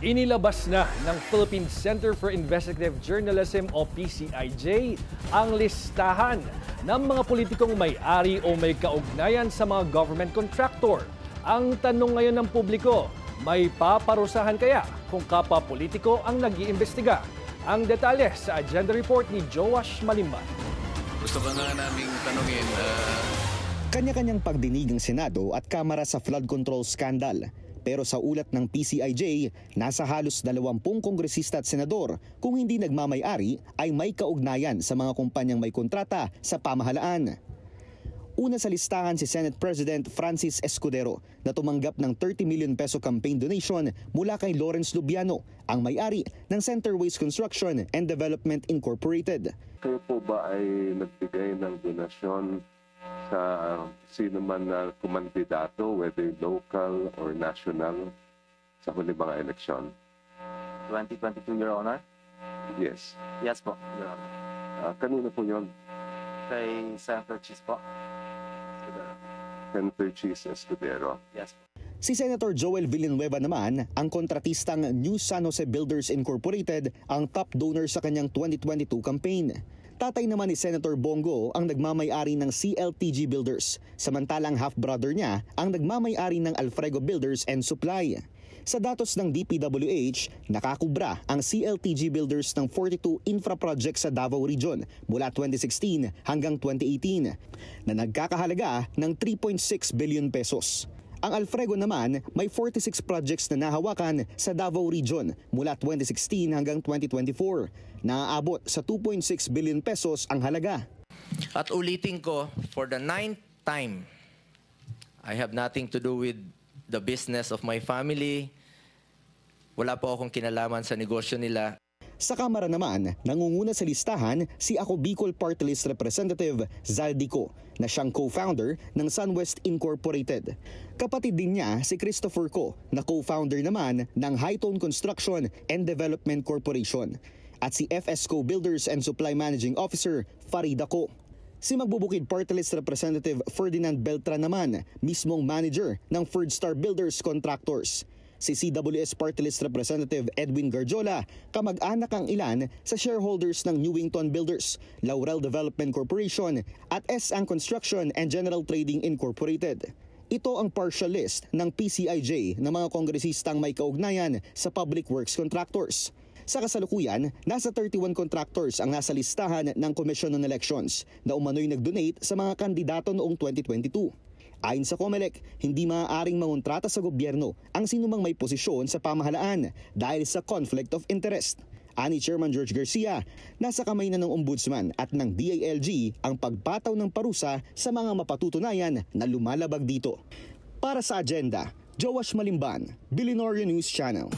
Inilabas na ng Philippine Center for Investigative Journalism o PCIJ ang listahan ng mga politikong may-ari o may kaugnayan sa mga government contractor. Ang tanong ngayon ng publiko, may paparusahan kaya kung kapwa politiko ang nag-iimbestiga? Ang detalye sa agenda report ni Joash Malimban. Gusto ko nga naming tanungin. Kanya-kanyang pagdinig ng Senado at Kamara sa flood control scandal. Pero sa ulat ng PCIJ, nasa halos 20 kongresista at senador kung hindi nagmamay-ari ay may kaugnayan sa mga kumpanyang may kontrata sa pamahalaan. Una sa listahan si Senate President Francis Escudero na tumanggap ng 30 million peso campaign donation mula kay Lawrence Lubiano, ang may-ari ng Centerways Construction and Development Incorporated. Kayo po ba ay nagbigay ng donasyon sa sino man na kumandidato, whether local or national, sa huli mga eleksyon? 2022, Your Honor? Yes. Yes po, Your Honor. Kanino po yun? Kay Senator Cheese po. Senator Cheese Escudero. Yes po. Si Senator Joel Villanueva naman, ang kontratistang New San Jose Builders Incorporated, ang top donor sa kanyang 2022 campaign. Tatay naman ni Senator Bongo ang nagmamay-ari ng CLTG Builders, samantalang half-brother niya ang nagmamay-ari ng Alfrego Builders and Supply. Sa datos ng DPWH, nakakubra ang CLTG Builders ng 42 infra projects sa Davao Region mula 2016 hanggang 2018 na nagkakahalaga ng 3.6 billion pesos. Ang Alfrego naman may 46 projects na nahawakan sa Davao Region mula 2016 hanggang 2024 na aabot sa 2.6 billion pesos ang halaga. At ulitin ko, for the 9th time, I have nothing to do with the business of my family. Wala po akong kinalaman sa negosyo nila. Sa Kamara naman, nangunguna sa listahan si Ako Bicol Party List Representative Zaldico na siyang co-founder ng SunWest Incorporated. Kapatid din niya si Christopher Co na co-founder naman ng Hightone Construction and Development Corporation at si FSco Builders and Supply Managing Officer Farida Co. Si Magbubukid Party List Representative Ferdinand Beltran naman, mismong manager ng Ferdstar Builders Contractors. Si CWS Party List Representative Edwin Garjola, kamag-anak ang ilan sa shareholders ng Newington Builders, Laurel Development Corporation at S.Ang Construction and General Trading Incorporated. Ito ang partial list ng PCIJ na mga kongresistang may kaugnayan sa public works contractors. Sa kasalukuyan, nasa 31 contractors ang nasa listahan ng Commission on Elections na umano'y nag-donate sa mga kandidato noong 2022. Ayon sa COMELEC, hindi maaaring mangontrata sa gobyerno ang sinumang may posisyon sa pamahalaan dahil sa conflict of interest. Ani Chairman George Garcia, nasa kamay na ng Ombudsman at ng DILG ang pagpataw ng parusa sa mga mapatutunayan na lumalabag dito. Para sa agenda, Joash Malimban, Billionaire News Channel.